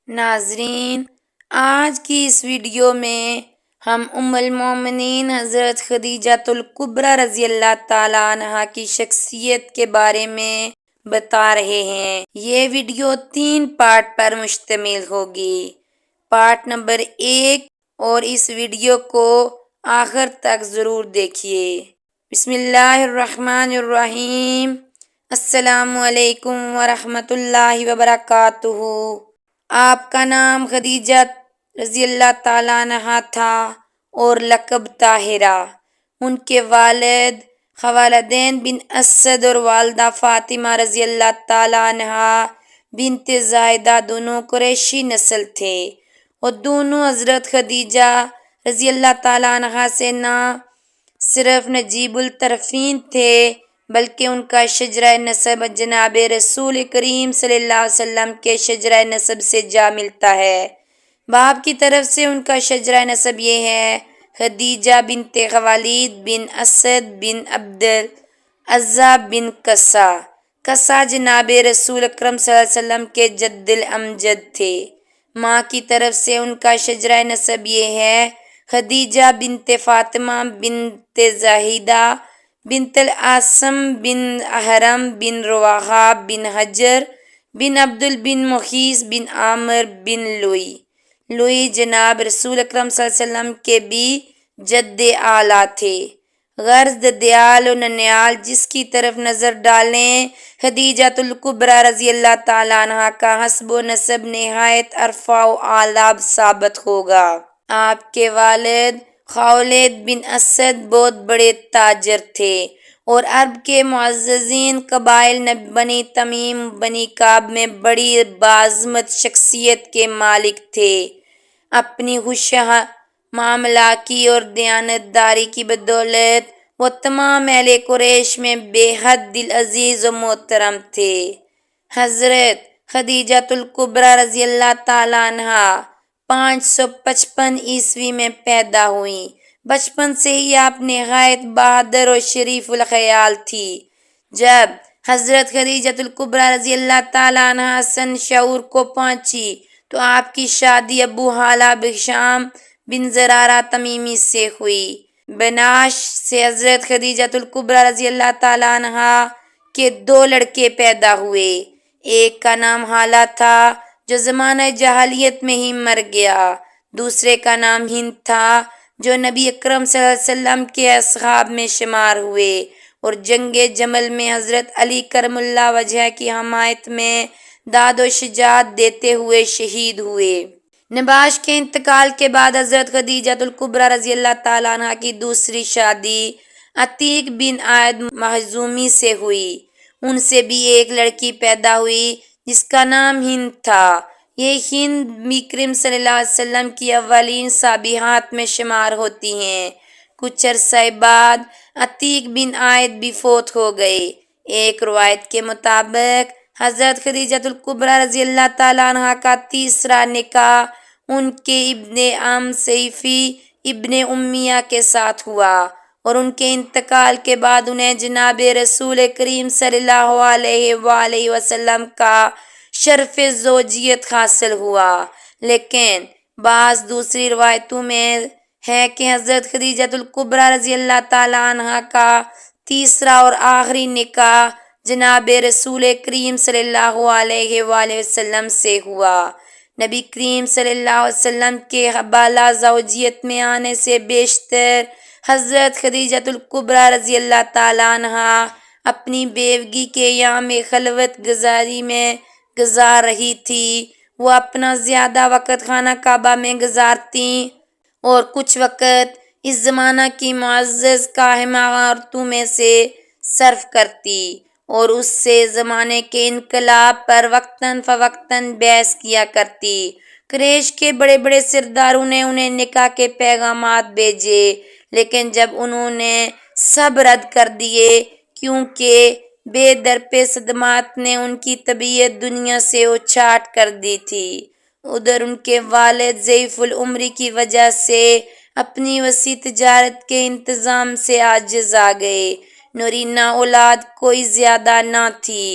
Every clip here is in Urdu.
ناظرین، آج کی اس ویڈیو میں ہم ام المومنین حضرت خدیجۃ الکبریٰ رضی اللہ تعالیٰ عنہا کی شخصیت کے بارے میں بتا رہے ہیں۔ یہ ویڈیو 3 پارٹ پر مشتمل ہوگی۔ پارٹ نمبر 1 اور اس ویڈیو کو آخر تک ضرور دیکھیے۔ بسم اللہ الرحمن الرحیم۔ السلام علیکم ورحمۃ اللہ وبرکاتہ۔ آپ کا نام خدیجہ رضی اللہ تعالیٰ عنہا تھا اور لقب طاہرہ۔ ان کے والد خوالدین بن اسد اور والدہ فاطمہ رضی اللہ تعالیٰ عنہا بنت زاہدہ دونوں قریشی نسل تھے، اور دونوں حضرت خدیجہ رضی اللہ تعالیٰ عنہا سے نہ صرف نجیب الطرفین تھے بلکہ ان کا شجرہ نسب جناب رسول کریم صلی اللہ علیہ وسلم کے شجرہ نسب سے جا ملتا ہے۔ باپ کی طرف سے ان کا شجرہ نسب یہ ہے: خدیجہ بنت خوالد بن اسد بن عبد العزیٰ بن قصہ۔ قصہ جناب رسول اکرم صلی اللہ علیہ وسلم کے جد الامجد تھے۔ ماں کی طرف سے ان کا شجرہ نسب یہ ہے: خدیجہ بنت فاطمہ بنت زاہدہ بنت العاصم بن احرم بن رواحہ بن حجر بن عبدل بن مخیث بن عامر بن لوئی۔ لوئی جناب رسول اکرم صلی اللہ علیہ وسلم کے بھی جد اعلیٰ تھے۔ غرض ددیال و ننیال جس کی طرف نظر ڈالیں، خدیجۃ الکبریٰ رضی اللہ تعالیٰ عنہا کا حسب و نسب نہایت ارفع و اعلیٰ ثابت ہوگا۔ آپ کے والد خولید بن اسد بہت بڑے تاجر تھے اور عرب کے معززین قبائل بنی تمیم بنی کعب میں بڑی باعظمت شخصیت کے مالک تھے۔ اپنی خوش معاملاتی اور دیانتداری کی بدولت وہ تمام اہل قریش میں بے حد دل عزیز و محترم تھے۔ حضرت خدیجۃ الکبریٰ رضی اللہ تعالیٰ عنہا 555 عیسوی میں پیدا ہوئیں۔ بچپن سے ہی آپ نہایت بہادر اور شریف الخیال تھی۔ جب حضرت خدیجۃ الکبریٰ رضی اللہ تعالیٰ عنہا سن شعور کو پہنچی تو آپ کی شادی ابو ہالہ بشام بن زرارہ تمیمی سے ہوئی۔ بناش سے حضرت خدیجۃ الکبریٰ رضی اللہ تعالیٰ عنہا کے 2 لڑکے پیدا ہوئے۔ ایک کا نام ہالہ تھا جو زمانہ جاہلیت میں ہی مر گیا، دوسرے کا نام ہند تھا جو نبی اکرم صلی اللہ علیہ وسلم کے اصحاب میں شمار ہوئے اور جنگ جمل میں حضرت علی کرم اللہ وجہہ کی حمایت میں داد و شجاعت دیتے ہوئے شہید ہوئے۔ نباش کے انتقال کے بعد حضرت خدیجۃ الکبریٰ رضی اللہ تعالیٰ عنہا کی دوسری شادی عتیق بن عائد مخزومی سے ہوئی۔ ان سے بھی ایک لڑکی پیدا ہوئی جس کا نام ہند تھا۔ یہ ہند نبی کریم صلی اللہ علیہ وسلم کی اولین صحابیات میں شمار ہوتی ہیں۔ کچھ عرصہ بعد عتیق بن عائد بھی فوت ہو گئے۔ ایک روایت کے مطابق حضرت خدیجۃ الکبریٰ رضی اللہ تعالیٰ عنہا کا تیسرا نکاح ان کے ابن عم سیفی ابن امیہ کے ساتھ ہوا اور ان کے انتقال کے بعد انہیں جناب رسول کریم صلی اللہ علیہ وآلہ وسلم کا شرف زوجیت حاصل ہوا۔ لیکن بعض دوسری روایتوں میں ہے کہ حضرت خدیجۃ الکبریٰ رضی اللہ تعالیٰ عنہا کا تیسرا اور آخری نکاح جناب رسول کریم صلی اللہ علیہ وآلہ وسلم سے ہوا۔ نبی کریم صلی اللہ علیہ وسلم کے بالا زوجیت میں آنے سے بیشتر حضرت خدیجۃ الکبریٰ رضی اللہ تعالیٰ عنہا اپنی بیوگی کے ایام خلوت گزاری میں گزار رہی تھی۔ وہ اپنا زیادہ وقت خانہ کعبہ میں گزارتیں اور کچھ وقت اس زمانہ کی معزز قائمہ عورتوں میں سے صرف کرتی اور اس سے زمانے کے انقلاب پر وقتاً فوقتاً بحث کیا کرتی۔ قریش کے بڑے بڑے سرداروں نے انہیں نکاح کے پیغامات بھیجے، لیکن جب انہوں نے سب رد کر دیے کیونکہ بے درپے صدمات نے ان کی طبیعت دنیا سے اچاٹ کر دی تھی۔ ادھر ان کے والد ضعیف العمری کی وجہ سے اپنی وسیع تجارت کے انتظام سے عاجز آ گئے۔ نورینہ اولاد کوئی زیادہ نہ تھی۔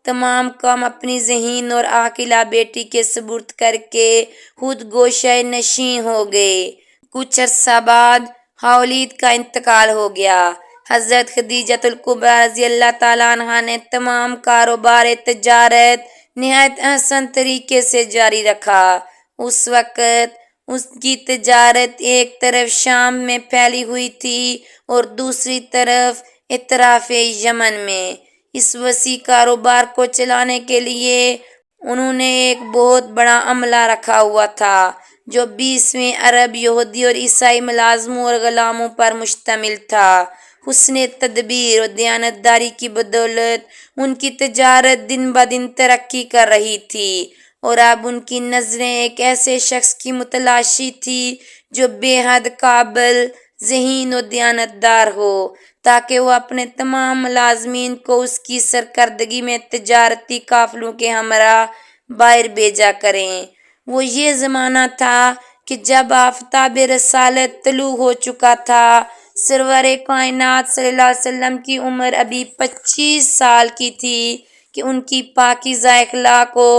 تمام کام اپنی ذہین اور عاقلہ بیٹی کے سپرد کر کے خود گوشہ نشیں ہو گئے۔ کچھ عرصہ بعد حولید کا انتقال ہو گیا۔ حضرت خدیجۃ الکبریٰ رضی اللہ تعالیٰ عنہا نے تمام کاروبار تجارت نہایت احسن طریقے سے جاری رکھا۔ اس وقت اس کی تجارت ایک طرف شام میں پھیلی ہوئی تھی اور دوسری طرف اطراف یمن میں۔ اس وسیع کاروبار کو چلانے کے لیے انہوں نے ایک بہت بڑا عملہ رکھا ہوا تھا جو 20ویں عرب، یہودی اور عیسائی ملازموں اور غلاموں پر مشتمل تھا۔ حسن تدبیر اور دیانتداری کی بدولت ان کی تجارت دن بدن ترقی کر رہی تھی اور اب ان کی نظریں ایک ایسے شخص کی متلاشی تھی جو بے حد قابل، ذہین اور دیانتدار ہو تاکہ وہ اپنے تمام ملازمین کو اس کی سرکردگی میں تجارتی قافلوں کے ہمراہ باہر بھیجا کریں۔ وہ یہ زمانہ تھا کہ جب آفتاب رسالت طلوع ہو چکا تھا۔ سرور کائنات صلی اللہ علیہ وسلم کی عمر ابھی 25 سال کی تھی کہ ان کی پاکیزہ اخلاق و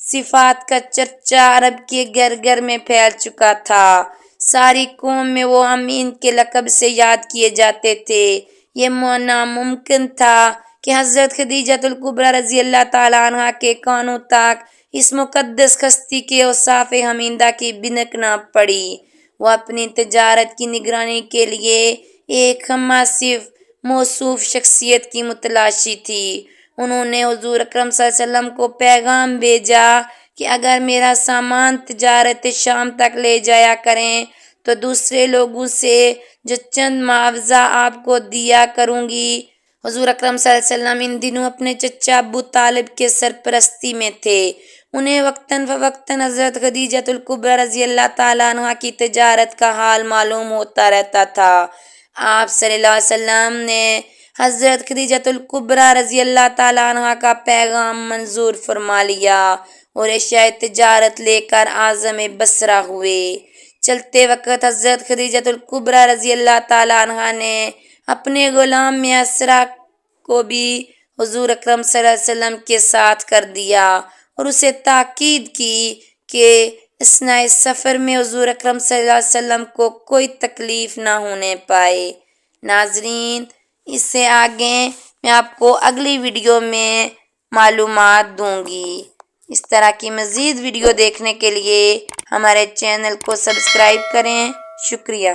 صفات کا چرچا عرب کے گھر گھر میں پھیل چکا تھا۔ ساری قوم میں وہ امین کے لقب سے یاد کیے جاتے تھے۔ یہ ناممکن تھا کہ حضرت خدیجۃ الکبریٰ رضی اللہ تعالیٰ عنہا کے کانوں تک اس مقدس ہستی کے اوصاف حمیدہ کی بنک نہ پڑی۔ وہ اپنی تجارت کی نگرانی کے لیے ایک موصوف شخصیت کی متلاشی تھی۔ انہوں نے حضور اکرم صلی اللہ علیہ وسلم کو پیغام بھیجا کہ اگر میرا سامان تجارت شام تک لے جایا کریں تو دوسرے لوگوں سے جو چند معاوضہ آپ کو دیا کروں گی۔ حضور اکرم صلی اللہ علیہ وسلم ان دنوں اپنے چچا ابو طالب کے سرپرستی میں تھے۔ انہیں وقتاً فوقتاً حضرت خدیجۃ الکبریٰ رضی اللہ تعالیٰ عنہا کی تجارت کا حال معلوم ہوتا رہتا تھا۔ آپ صلی اللہ علیہ وسلم نے حضرت خدیجۃ الکبریٰ رضی اللہ تعالیٰ عنہا کا پیغام منظور فرما لیا اور اشیائے تجارت لے کر عازم بصرہ ہوئے۔ چلتے وقت حضرت خدیجۃ الکبریٰ رضی اللہ تعالیٰ عنہا نے اپنے غلام میسرہ کو بھی حضور اکرم صلی اللہ علیہ وسلم کے ساتھ کر دیا اور اسے تاکید کی کہ اثناء سفر میں حضور اکرم صلی اللہ علیہ وسلم کو کوئی تکلیف نہ ہونے پائے۔ ناظرین، اس سے آگے میں آپ کو اگلی ویڈیو میں معلومات دوں گی۔ اس طرح کی مزید ویڈیو دیکھنے کے لیے ہمارے چینل کو سبسکرائب کریں۔ شکریہ۔